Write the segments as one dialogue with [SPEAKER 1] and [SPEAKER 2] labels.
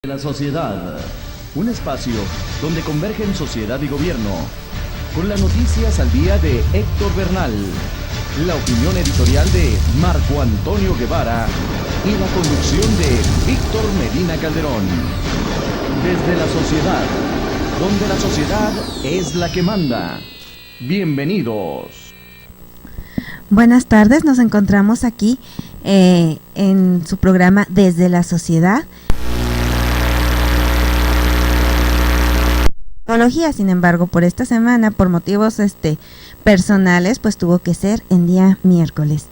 [SPEAKER 1] La sociedad, un espacio donde convergen sociedad y gobierno, con las noticias al día de Héctor Bernal, la opinión editorial de Marco Antonio Guevara y la conducción de Víctor Medina Calderón. Desde la sociedad, donde la sociedad es la que manda. Bienvenidos.
[SPEAKER 2] Buenas tardes, nos encontramos aquí en su programa Desde la Sociedad. Sin embargo, por esta semana, por motivos personales, pues tuvo que ser en día miércoles.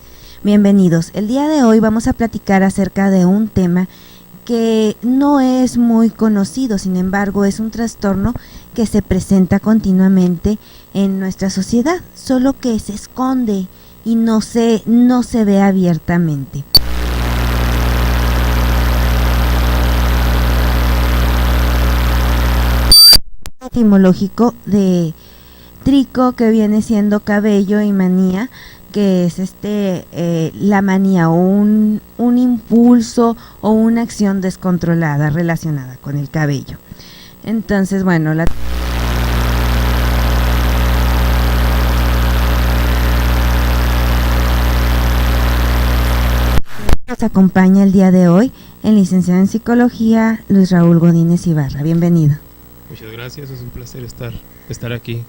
[SPEAKER 2] Bienvenidos. El día de hoy vamos a platicar acerca de un tema que no es muy conocido, sin embargo, es un trastorno que se presenta continuamente en nuestra sociedad, solo que se esconde y no se ve abiertamente. Etimológico de trico, que viene siendo cabello, y manía, que es la manía o un impulso o una acción descontrolada relacionada con el cabello. Entonces, bueno, nos acompaña el día de hoy el licenciado en psicología Luis Raúl Godínez Ibarra. Bienvenido.
[SPEAKER 3] Muchas gracias, es un placer estar aquí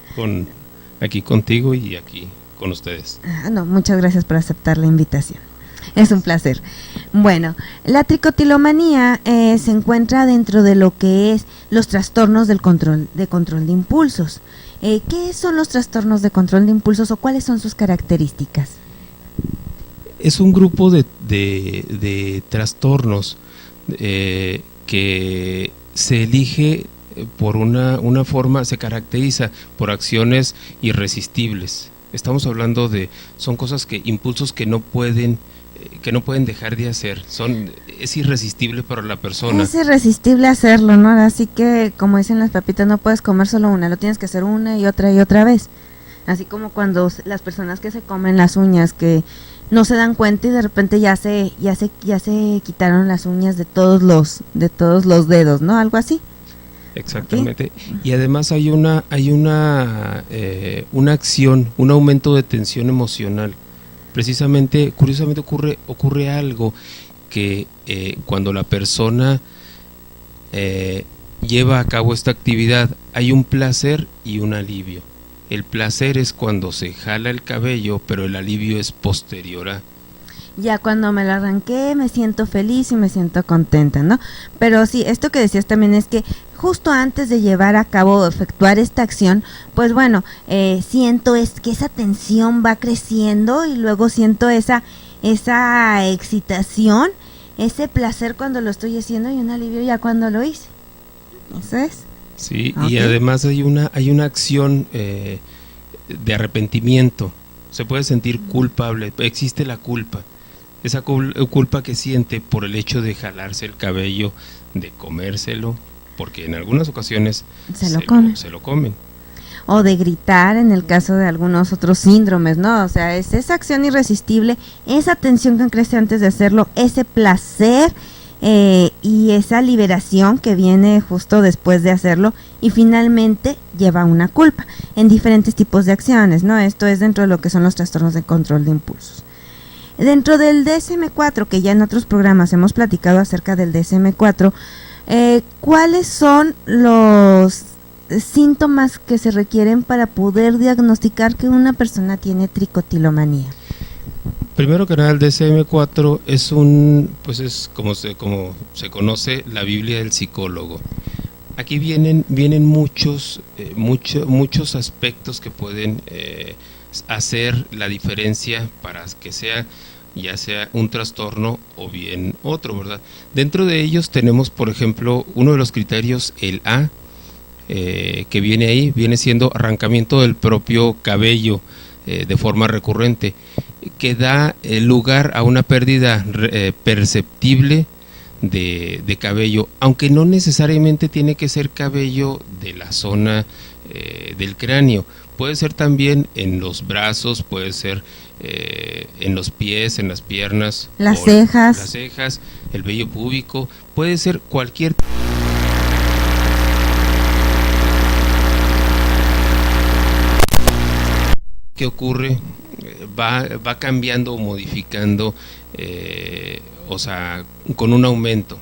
[SPEAKER 3] contigo y aquí con ustedes.
[SPEAKER 2] Muchas gracias por aceptar la invitación. Es un placer. Bueno, la tricotilomanía se encuentra dentro de lo que es los trastornos del control de impulsos. ¿Qué son los trastornos de control de impulsos o cuáles son sus características?
[SPEAKER 3] Es un grupo de trastornos que se elige por una forma, se caracteriza por acciones irresistibles. Estamos hablando son cosas impulsos que no pueden dejar de hacer. Es irresistible para la persona. Es
[SPEAKER 2] irresistible hacerlo, ¿no? Así que, como dicen las papitas, no puedes comer solo una, lo tienes que hacer una y otra vez. Así como cuando las personas que se comen las uñas, que no se dan cuenta y de repente ya se quitaron las uñas de todos los dedos, ¿no? Algo así.
[SPEAKER 3] Exactamente. ¿Okay? Y además hay una acción, un aumento de tensión emocional. Curiosamente ocurre algo que cuando la persona lleva a cabo esta actividad, hay un placer y un alivio. El placer es cuando se jala el cabello, pero el alivio es posterior a.
[SPEAKER 2] Ya cuando me lo arranqué me siento feliz y me siento contenta, ¿no? Pero sí, esto que decías también es que justo antes de llevar a cabo o efectuar esta acción, pues bueno, siento que esa tensión va creciendo y luego siento esa excitación, ese placer cuando lo estoy haciendo y un alivio ya cuando lo hice. ¿Eso es?
[SPEAKER 3] Sí, okay. Y además hay una acción de arrepentimiento. Se puede sentir culpable, existe la culpa. Esa culpa que siente por el hecho de jalarse el cabello, de comérselo, porque en algunas ocasiones se lo comen.
[SPEAKER 2] O de gritar en el caso de algunos otros síndromes, ¿no? O sea, es esa acción irresistible, esa tensión que crece antes de hacerlo, ese placer y esa liberación que viene justo después de hacerlo y finalmente lleva una culpa en diferentes tipos de acciones, ¿no? Esto es dentro de lo que son los trastornos de control de impulsos. Dentro del DSM-4, que ya en otros programas hemos platicado acerca del DSM-4, ¿cuáles son los síntomas que se requieren para poder diagnosticar que una persona tiene tricotilomanía?
[SPEAKER 3] Primero que nada, el DSM-4 es como se conoce la Biblia del psicólogo. Aquí vienen muchos aspectos que pueden hacer la diferencia para que ya sea un trastorno o bien otro, ¿verdad? Dentro de ellos tenemos, por ejemplo, uno de los criterios, el A, que viene siendo arrancamiento del propio cabello de forma recurrente, que da lugar a una pérdida perceptible de cabello, aunque no necesariamente tiene que ser cabello de la zona del cráneo. Puede ser también en los brazos, puede ser en los pies, en las piernas,
[SPEAKER 2] las cejas,
[SPEAKER 3] el vello púbico, puede ser cualquier ¿qué ocurre? Va cambiando o modificando, o sea, con un aumento.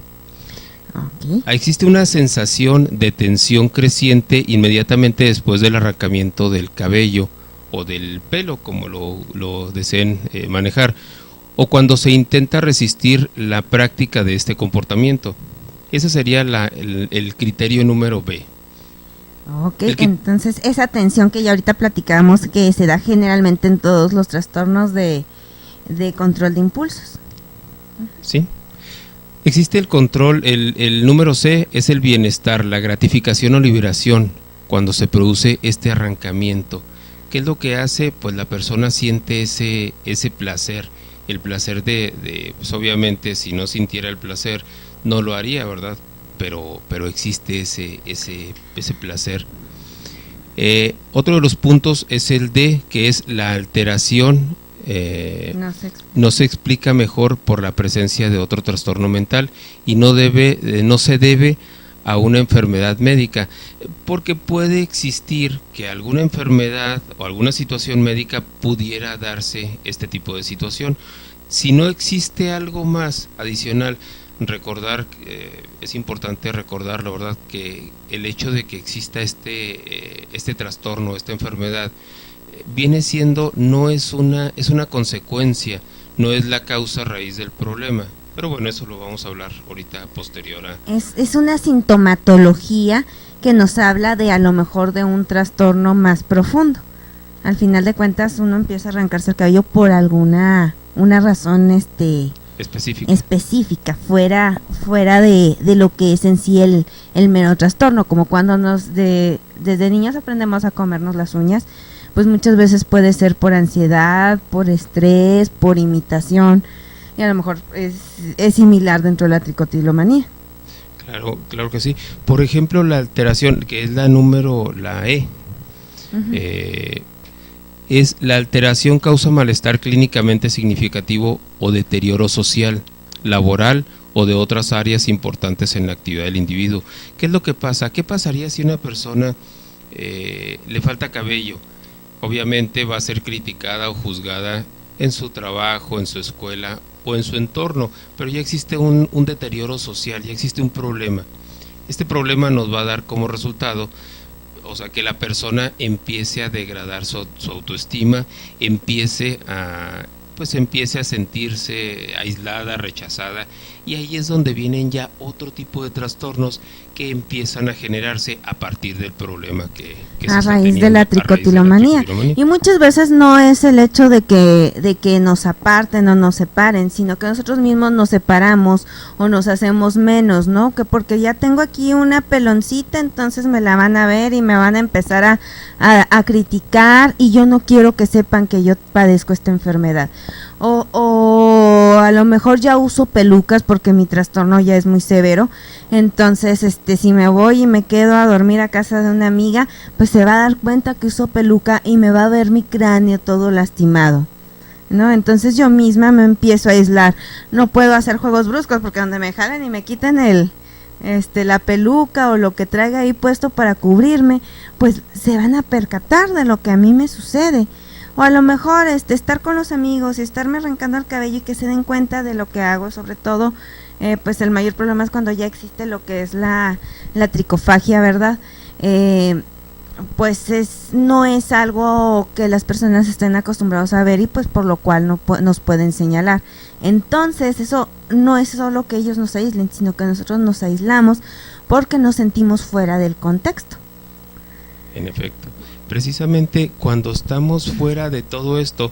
[SPEAKER 2] Okay.
[SPEAKER 3] Existe una sensación de tensión creciente inmediatamente después del arrancamiento del cabello o del pelo, como lo deseen manejar, o cuando se intenta resistir la práctica de este comportamiento. Ese sería el criterio número B.
[SPEAKER 2] Ok, entonces esa tensión que ya ahorita platicamos, que se da generalmente en todos los trastornos de control de impulsos.
[SPEAKER 3] Sí. Existe el control, el número C es el bienestar, la gratificación o liberación cuando se produce este arrancamiento. ¿Qué es lo que hace? Pues la persona siente ese placer, el placer pues obviamente si no sintiera el placer no lo haría, ¿verdad? Pero existe ese placer. Otro de los puntos es el D, que es la alteración. No se explica mejor por la presencia de otro trastorno mental y no se debe a una enfermedad médica, porque puede existir que alguna enfermedad o alguna situación médica pudiera darse este tipo de situación. Si no existe algo más adicional, es importante recordarlo, ¿verdad? Que el hecho de que exista este trastorno, esta enfermedad, viene siendo, es una consecuencia, no es la causa raíz del problema. Pero bueno, eso lo vamos a hablar ahorita posterior a...
[SPEAKER 2] Es una sintomatología que nos habla de a lo mejor de un trastorno más profundo. Al final de cuentas uno empieza a arrancarse el cabello por una razón específica, fuera de lo que es en sí el mero trastorno, como cuando desde niños aprendemos a comernos las uñas, pues muchas veces puede ser por ansiedad, por estrés, por imitación, y a lo mejor es similar dentro de la tricotilomanía.
[SPEAKER 3] Claro que sí. Por ejemplo, la alteración, que es la E, es la alteración causa malestar clínicamente significativo o deterioro social, laboral o de otras áreas importantes en la actividad del individuo. ¿Qué es lo que pasa? ¿Qué pasaría si una persona le falta cabello? Obviamente va a ser criticada o juzgada en su trabajo, en su escuela o en su entorno, pero ya existe un deterioro social, ya existe un problema. Este problema nos va a dar como resultado, o sea, que la persona empiece a degradar su autoestima, empiece a sentirse aislada, rechazada, y ahí es donde vienen ya otro tipo de trastornos que empiezan a generarse a partir del problema que
[SPEAKER 2] a raíz de la tricotilomanía. Y muchas veces no es el hecho de que nos aparten o nos separen, sino que nosotros mismos nos separamos o nos hacemos menos, ¿no? Que porque ya tengo aquí una peloncita, entonces me la van a ver y me van a empezar a criticar, y yo no quiero que sepan que yo padezco esta enfermedad. O a lo mejor ya uso pelucas porque mi trastorno ya es muy severo, entonces si me voy y me quedo a dormir a casa de una amiga, pues se va a dar cuenta que uso peluca y me va a ver mi cráneo todo lastimado, ¿no? Entonces yo misma me empiezo a aislar, no puedo hacer juegos bruscos porque donde me jalen y me quiten la peluca o lo que traiga ahí puesto para cubrirme, pues se van a percatar de lo que a mí me sucede. O a lo mejor estar con los amigos y estarme arrancando el cabello y que se den cuenta de lo que hago. Sobre todo, pues el mayor problema es cuando ya existe lo que es la tricofagia, ¿verdad? Pues no es algo que las personas estén acostumbrados a ver, y pues por lo cual nos pueden señalar. Entonces eso no es solo que ellos nos aíslen, sino que nosotros nos aislamos porque nos sentimos fuera del contexto.
[SPEAKER 3] En efecto. Precisamente cuando estamos fuera de todo esto,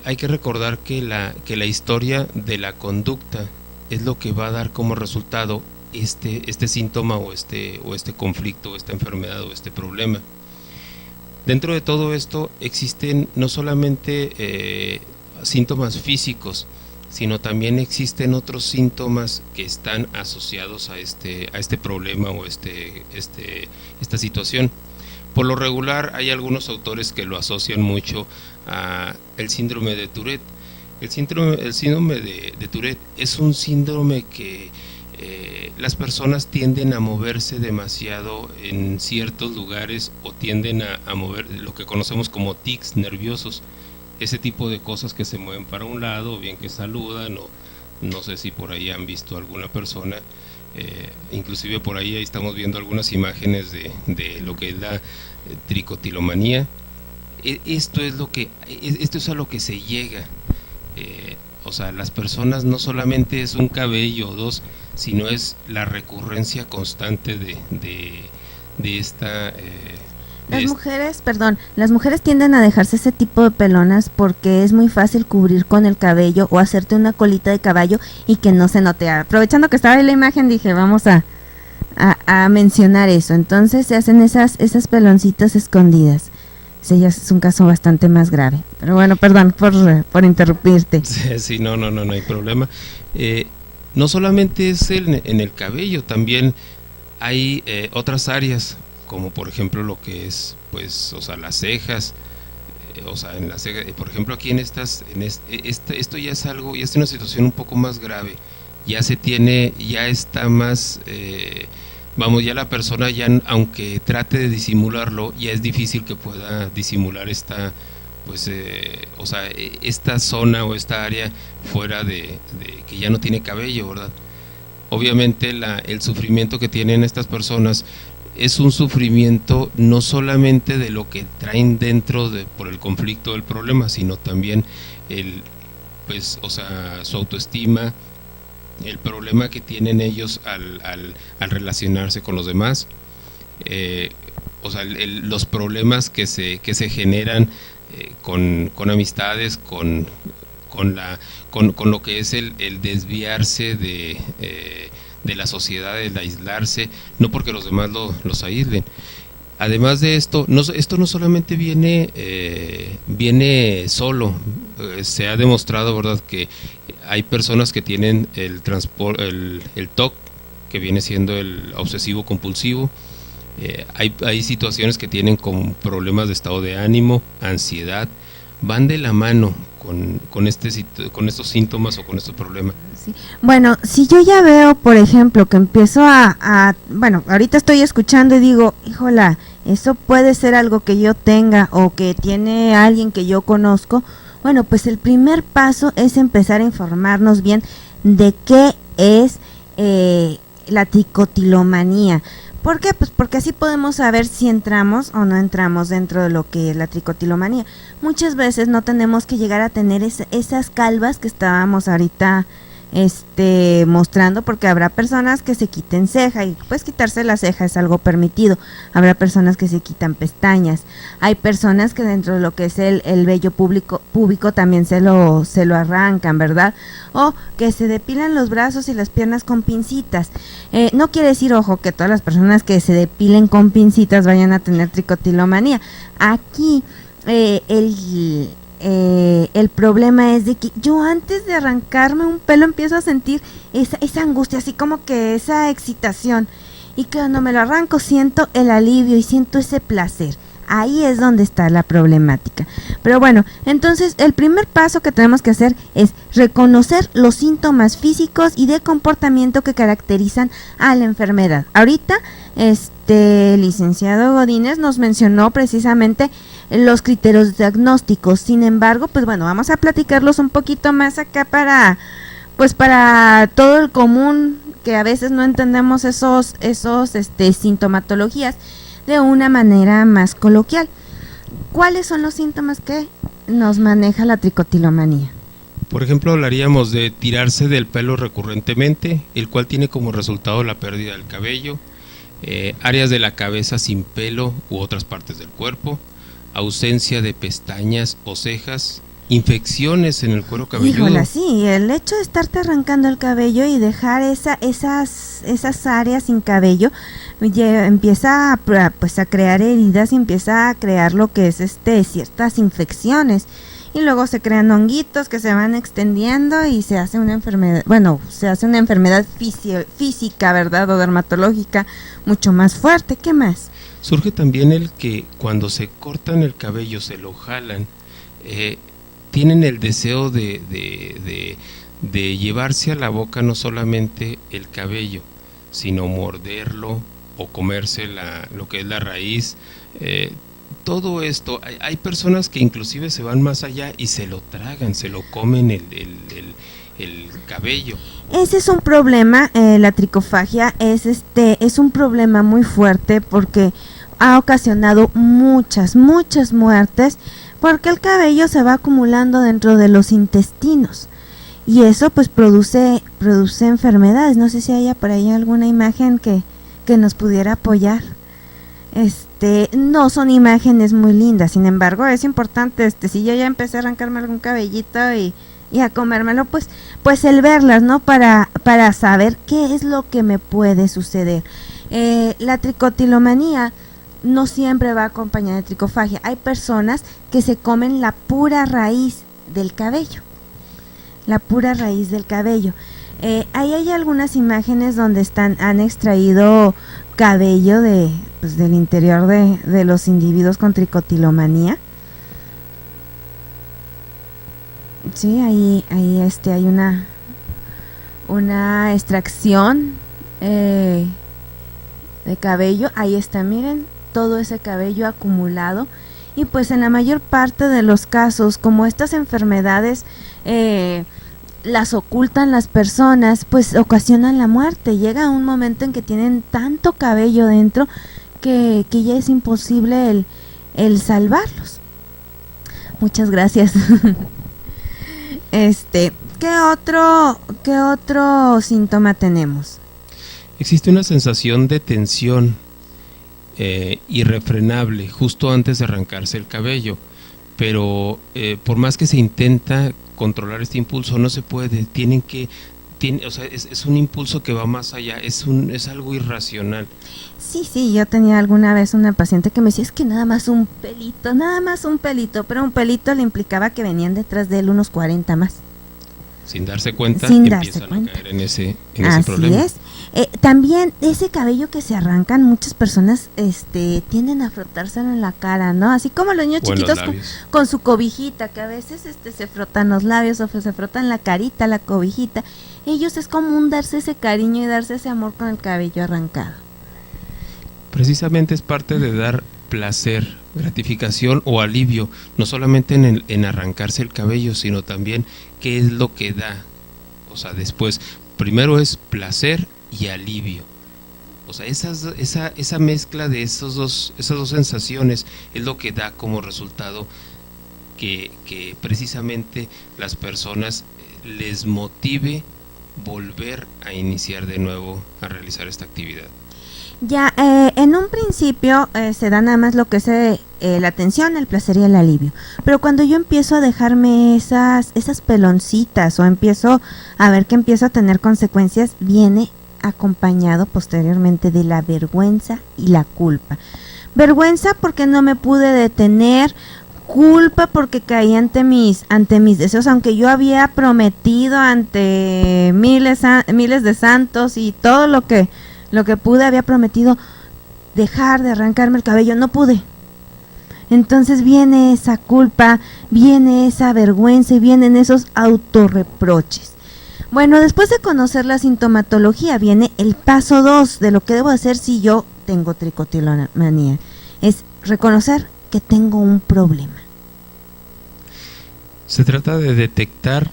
[SPEAKER 3] hay que recordar que la historia de la conducta es lo que va a dar como resultado este síntoma o este conflicto, o esta enfermedad o este problema. Dentro de todo esto existen no solamente síntomas físicos, sino también existen otros síntomas que están asociados a este problema o esta situación. Por lo regular hay algunos autores que lo asocian mucho a el síndrome de Tourette. El síndrome de Tourette es un síndrome que las personas tienden a moverse demasiado en ciertos lugares o tienden a mover lo que conocemos como tics nerviosos, ese tipo de cosas que se mueven para un lado o bien que saludan, o no sé si por ahí han visto alguna persona, inclusive por ahí estamos viendo algunas imágenes de lo que es la tricotilomanía. Esto es a lo que se llega. O sea, las personas no solamente es un cabello o dos, sino es la recurrencia constante de esta...
[SPEAKER 2] las mujeres tienden a dejarse ese tipo de pelonas porque es muy fácil cubrir con el cabello o hacerte una colita de caballo y que no se note. Aprovechando que estaba en la imagen, dije, vamos a mencionar eso. Entonces se hacen esas peloncitas escondidas. Sí, ya es un caso bastante más grave. Pero bueno, perdón por interrumpirte.
[SPEAKER 3] Sí, no hay problema. No solamente es en el cabello, también hay otras áreas, como por ejemplo lo que es, pues, o sea, las cejas. O sea, en las cejas, por ejemplo, aquí esto ya es algo, ya es una situación un poco más grave. Ya está más... ya la persona, ya aunque trate de disimularlo, ya es difícil que pueda disimular esta zona o esta área fuera de que ya no tiene cabello, ¿verdad? Obviamente el sufrimiento que tienen estas personas es un sufrimiento no solamente de lo que traen dentro por el conflicto del problema, sino también su autoestima, el problema que tienen ellos al relacionarse con los demás, los problemas que se generan con amistades, con lo que es el desviarse de la sociedad, el aislarse, no porque los demás los aíslen. Además de esto no solamente viene solo. Se ha demostrado, ¿verdad?, que hay personas que tienen el TOC, que viene siendo el obsesivo compulsivo. Hay situaciones que tienen con problemas de estado de ánimo, ansiedad, van de la mano con estos síntomas o con estos problemas.
[SPEAKER 2] Sí. Bueno, si yo ya veo, por ejemplo, que empiezo ahorita estoy escuchando y digo, híjola, eso puede ser algo que yo tenga o que tiene alguien que yo conozco. Bueno, pues el primer paso es empezar a informarnos bien de qué es la tricotilomanía. ¿Por qué? Pues porque así podemos saber si entramos o no entramos dentro de lo que es la tricotilomanía. Muchas veces no tenemos que llegar a tener esas calvas que estábamos ahorita mostrando, porque habrá personas que se quiten ceja y pues quitarse la ceja es algo permitido. Habrá personas que se quitan pestañas. Hay personas que dentro de lo que es el vello púbico también se lo arrancan, ¿verdad? O que se depilan los brazos y las piernas con pincitas. No quiere decir, ojo, que todas las personas que se depilen con pincitas vayan a tener tricotilomanía. Aquí el problema es de que yo antes de arrancarme un pelo empiezo a sentir esa angustia, así como que esa excitación, y cuando me lo arranco siento el alivio y siento ese placer. Ahí es donde está la problemática. Pero bueno, entonces el primer paso que tenemos que hacer es reconocer los síntomas físicos y de comportamiento que caracterizan a la enfermedad. Ahorita licenciado Godínez nos mencionó precisamente los criterios diagnósticos. Sin embargo, pues bueno, vamos a platicarlos un poquito más acá para todo el común, que a veces no entendemos esos sintomatologías de una manera más coloquial. ¿Cuáles son los síntomas que nos maneja la tricotilomanía?
[SPEAKER 3] Por ejemplo, hablaríamos de tirarse del pelo recurrentemente, el cual tiene como resultado la pérdida del cabello, áreas de la cabeza sin pelo u otras partes del cuerpo, ausencia de pestañas o cejas, infecciones en el cuero cabelludo.
[SPEAKER 2] Híjola, sí, el hecho de estarte arrancando el cabello y dejar esas áreas sin cabello empieza a crear heridas y empieza a crear lo que es ciertas infecciones, y luego se crean honguitos que se van extendiendo y se hace una enfermedad, física, ¿verdad?, o dermatológica mucho más fuerte. ¿Qué más?
[SPEAKER 3] Surge también el que cuando se cortan el cabello, se lo jalan, tienen el deseo de de llevarse a la boca no solamente el cabello, sino morderlo o comerse lo que es la raíz. Todo esto, hay personas que inclusive se van más allá y se lo tragan, se lo comen el cabello.
[SPEAKER 2] Ese es un problema, la tricofagia es un problema muy fuerte porque ha ocasionado muchas muertes, porque el cabello se va acumulando dentro de los intestinos y eso pues produce enfermedades. No sé si haya por ahí alguna imagen que nos pudiera apoyar. No son imágenes muy lindas, sin embargo es importante, si yo ya empecé a arrancarme algún cabellito y a comérmelo, pues el verlas, ¿no? Para saber qué es lo que me puede suceder. La tricotilomanía no siempre va acompañada de tricofagia. Hay personas que se comen la pura raíz del cabello. Ahí hay algunas imágenes donde han extraído cabello del interior de los individuos con tricotilomanía. Sí, ahí hay una extracción de cabello. Ahí está, miren, todo ese cabello acumulado. Y pues en la mayor parte de los casos, como estas enfermedades las ocultan las personas, pues ocasionan la muerte. Llega un momento en que tienen tanto cabello dentro que ya es imposible el salvarlos. Muchas gracias. ¿Qué otro síntoma tenemos?
[SPEAKER 3] Existe una sensación de tensión irrefrenable justo antes de arrancarse el cabello, pero por más que se intenta controlar este impulso no se puede. Es un impulso que va más allá, es algo irracional.
[SPEAKER 2] Sí, yo tenía alguna vez una paciente que me decía, es que nada más un pelito, pero un pelito le implicaba que venían detrás de él unos 40 más.
[SPEAKER 3] Sin darse cuenta, empiezan a caer en ese problema. Así
[SPEAKER 2] es. También ese cabello que se arrancan, muchas personas tienden a frotárselo en la cara, ¿no? Así como los niños chiquitos con su cobijita, que a veces se frotan los labios o se frotan la carita, la cobijita. Ellos es común darse ese cariño y darse ese amor con el cabello arrancado.
[SPEAKER 3] Precisamente es parte de dar placer, gratificación o alivio, no solamente en arrancarse el cabello, sino también qué es lo que da. O sea, después, primero es placer y alivio. O sea, esa mezcla de esas dos sensaciones es lo que da como resultado que precisamente las personas les motive volver a iniciar de nuevo a realizar esta actividad.
[SPEAKER 2] Ya, en un principio se da nada más lo que es la tensión, el placer y el alivio, pero cuando yo empiezo a dejarme esas peloncitas o empiezo a ver que empiezo a tener consecuencias, viene acompañado posteriormente de la vergüenza y la culpa. Vergüenza porque no me pude detener, culpa porque caí ante mis deseos, aunque yo había prometido ante miles de santos y todo lo que pude, había prometido dejar de arrancarme el cabello, no pude. Entonces viene esa culpa, viene esa vergüenza y vienen esos autorreproches. Bueno, después de conocer la sintomatología, viene el paso 2 de lo que debo hacer si yo tengo tricotilomanía. Es reconocer que tengo un problema.
[SPEAKER 3] Se trata de detectar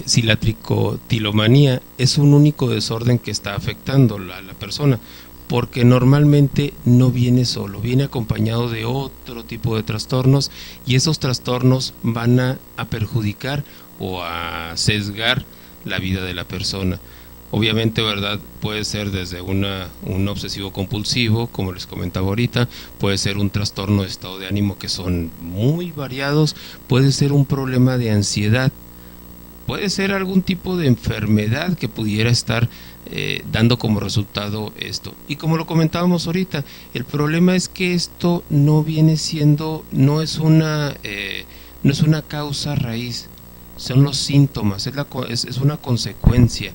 [SPEAKER 3] si la tricotilomanía es un único desorden que está afectando a la persona, porque normalmente no viene solo, viene acompañado de otro tipo de trastornos y esos trastornos van a perjudicar o a sesgar la vida de la persona. Obviamente, ¿verdad? Puede ser desde un obsesivo compulsivo, como les comentaba ahorita, puede ser un trastorno de estado de ánimo que son muy variados, puede ser un problema de ansiedad, puede ser algún tipo de enfermedad que pudiera estar dando como resultado esto. Y como lo comentábamos ahorita, el problema es que esto no viene siendo, no es una causa raíz, son los síntomas, es una consecuencia.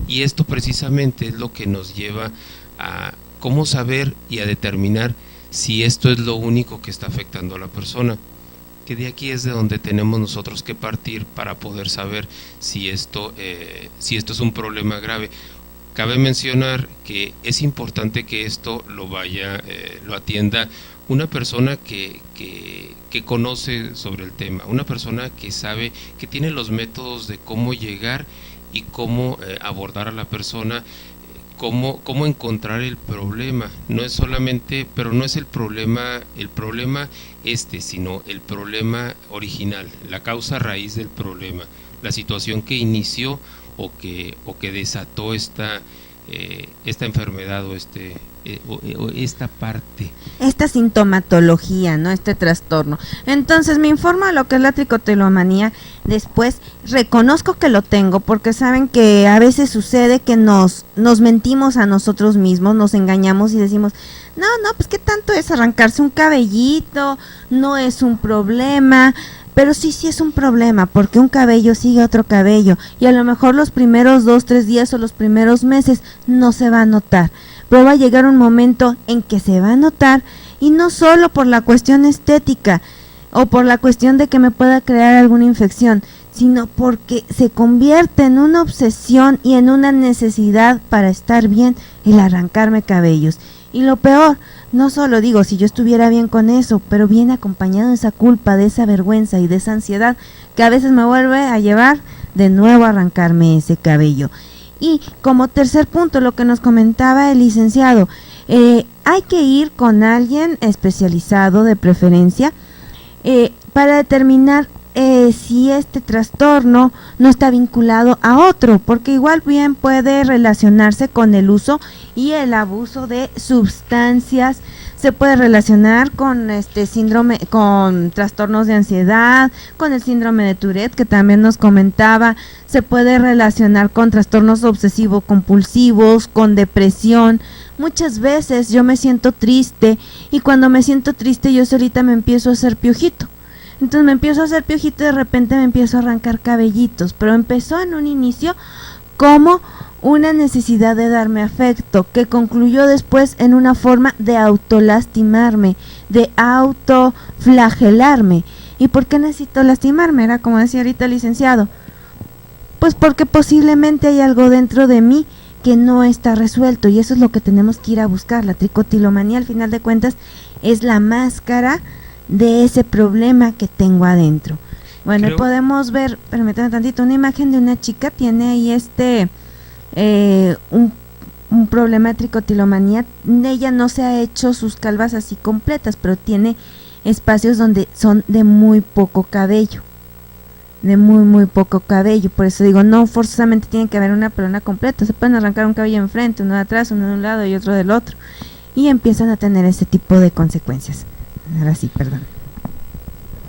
[SPEAKER 3] Y esto precisamente es lo que nos lleva a cómo saber y a determinar si esto es lo único que está afectando a la persona. que de aquí es de donde tenemos nosotros que partir para poder saber si esto es un problema grave. Cabe mencionar que es importante que esto lo atienda una persona que conoce sobre el tema, una persona que sabe, que tiene los métodos de cómo llegar y cómo abordar a la persona, cómo encontrar el problema. No es solamente, pero no es el problema sino el problema original, la causa raíz del problema, la situación que inició o que desató esta enfermedad o esta parte.
[SPEAKER 2] Esta sintomatología, ¿no? Este trastorno. Entonces me informo de lo que es la tricotilomanía, después reconozco que lo tengo, porque saben que a veces sucede que nos mentimos a nosotros mismos, nos engañamos y decimos, no, pues qué tanto es arrancarse un cabellito, no es un problema. Pero sí es un problema, porque un cabello sigue otro cabello, y a lo mejor los primeros 2-3 días o los primeros meses no se va a notar, pero va a llegar un momento en que se va a notar, y no solo por la cuestión estética o por la cuestión de que me pueda crear alguna infección, sino porque se convierte en una obsesión y en una necesidad para estar bien el arrancarme cabellos. Y lo peor, no solo digo, si yo estuviera bien con eso, pero viene acompañado de esa culpa, de esa vergüenza y de esa ansiedad que a veces me vuelve a llevar de nuevo a arrancarme ese cabello. Y como tercer punto, lo que nos comentaba el licenciado, hay que ir con alguien especializado de preferencia para determinar si este trastorno no está vinculado a otro, porque igual bien puede relacionarse con el uso y el abuso de sustancias, se puede relacionar con síndrome, con trastornos de ansiedad, con el síndrome de Tourette que también nos comentaba, se puede relacionar con trastornos obsesivo-compulsivos, con depresión. Muchas veces yo me siento triste, y cuando me siento triste yo solita me empiezo a hacer piojito. Entonces me empiezo a hacer piojito y de repente me empiezo a arrancar cabellitos, pero empezó en un inicio como una necesidad de darme afecto, que concluyó después en una forma de autolastimarme, de autoflagelarme. ¿Y por qué necesito lastimarme? Era como decía ahorita el licenciado. Pues porque posiblemente hay algo dentro de mí que no está resuelto, y eso es lo que tenemos que ir a buscar. La tricotilomanía, al final de cuentas, es la máscara de ese problema que tengo adentro. Bueno, podemos ver, permítanme tantito, una imagen de una chica, tiene ahí un problema de tricotilomanía. Ella no se ha hecho sus calvas así completas, pero tiene espacios donde son de muy poco cabello, muy poco cabello. Por eso digo, no forzosamente tiene que haber una pelona completa, se pueden arrancar un cabello enfrente, uno de atrás, uno de un lado y otro del otro, y empiezan a tener ese tipo de consecuencias. Ahora sí, perdón.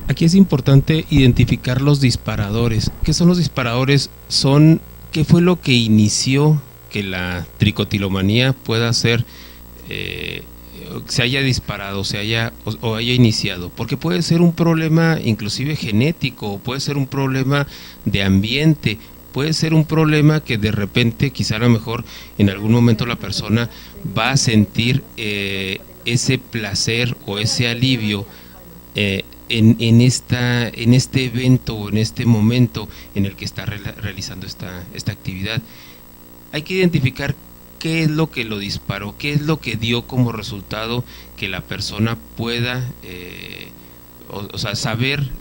[SPEAKER 3] Aquí es importante identificar los disparadores. ¿Qué son los disparadores? ¿Qué fue lo que inició que la tricotilomanía pueda ser, se haya disparado, o haya iniciado? Porque puede ser un problema inclusive genético, puede ser un problema de ambiente, puede ser un problema que de repente, quizá a lo mejor en algún momento la persona va a sentir ese placer o ese alivio en este evento o en este momento en el que está realizando esta actividad. Hay que identificar qué es lo que lo disparó, qué es lo que dio como resultado que la persona pueda saber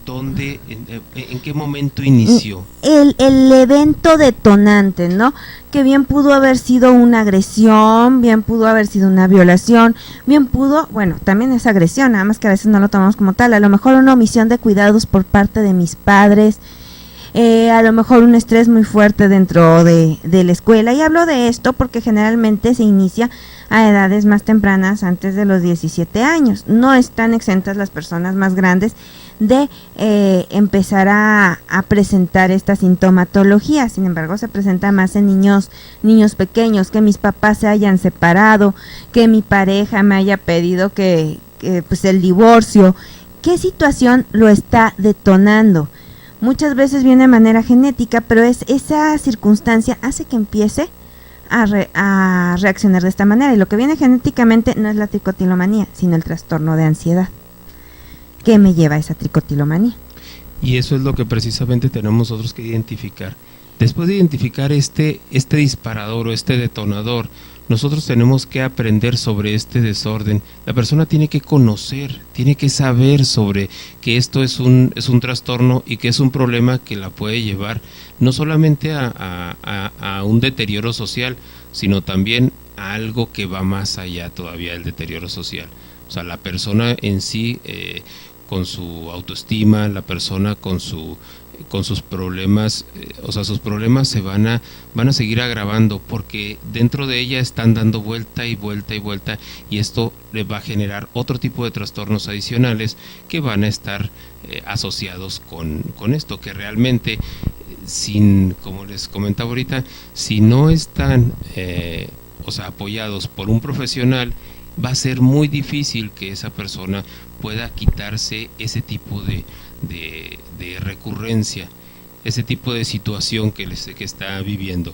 [SPEAKER 3] dónde, en qué momento inició.
[SPEAKER 2] El evento detonante, ¿no? Que bien pudo haber sido una agresión, bien pudo haber sido una violación, bueno, también es agresión, nada más que a veces no lo tomamos como tal, a lo mejor una omisión de cuidados por parte de mis padres, a lo mejor un estrés muy fuerte dentro de la escuela, y hablo de esto porque generalmente se inicia a edades más tempranas, antes de los 17 años, no están exentas las personas más grandes de empezar a presentar esta sintomatología. Sin embargo, se presenta más en niños pequeños, que mis papás se hayan separado, que mi pareja me haya pedido que pues el divorcio. ¿Qué situación lo está detonando? Muchas veces viene de manera genética, pero esa circunstancia hace que empiece a reaccionar de esta manera, y lo que viene genéticamente no es la tricotilomanía, sino el trastorno de ansiedad, ¿qué me lleva a esa tricotilomanía?
[SPEAKER 3] Y eso es lo que precisamente tenemos nosotros que identificar. Después de identificar este disparador o este detonador, nosotros tenemos que aprender sobre este desorden. La persona tiene que conocer, tiene que saber sobre que esto es un trastorno y que es un problema que la puede llevar no solamente a un deterioro social, sino también a algo que va más allá todavía del deterioro social. O sea, la persona en sí, con su autoestima, la persona con sus problemas, o sea, sus problemas se van a seguir agravando porque dentro de ella están dando vuelta y vuelta y vuelta, y esto le va a generar otro tipo de trastornos adicionales que van a estar asociados con esto, que realmente, como les comentaba ahorita, si no están apoyados por un profesional, va a ser muy difícil que esa persona pueda quitarse ese tipo de recurrencia, ese tipo de situación que está viviendo.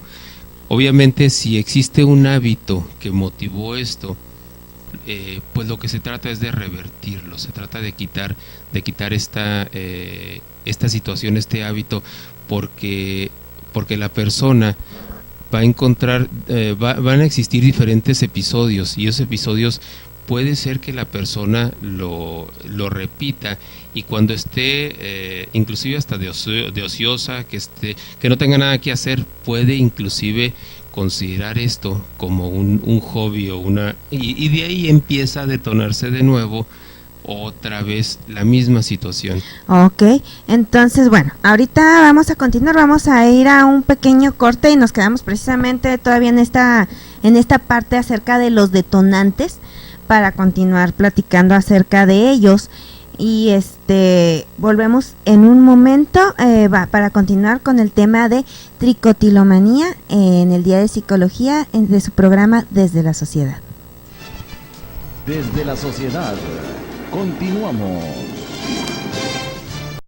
[SPEAKER 3] Obviamente, si existe un hábito que motivó esto, pues lo que se trata es de revertirlo, se trata de quitar esta situación, este hábito, porque la persona va a encontrar, van a existir diferentes episodios, y esos episodios puede ser que la persona lo repita, y cuando esté inclusive hasta de ociosa, que no tenga nada que hacer, puede inclusive considerar esto como un hobby y de ahí empieza a detonarse de nuevo otra vez la misma situación.
[SPEAKER 2] Ok, entonces bueno, ahorita vamos a continuar, vamos a ir a un pequeño corte y nos quedamos precisamente todavía en esta parte acerca de los detonantes para continuar platicando acerca de ellos, y volvemos en un momento para continuar con el tema de tricotilomanía en el Día de Psicología de su programa Desde la Sociedad.
[SPEAKER 1] Desde la Sociedad. Continuamos.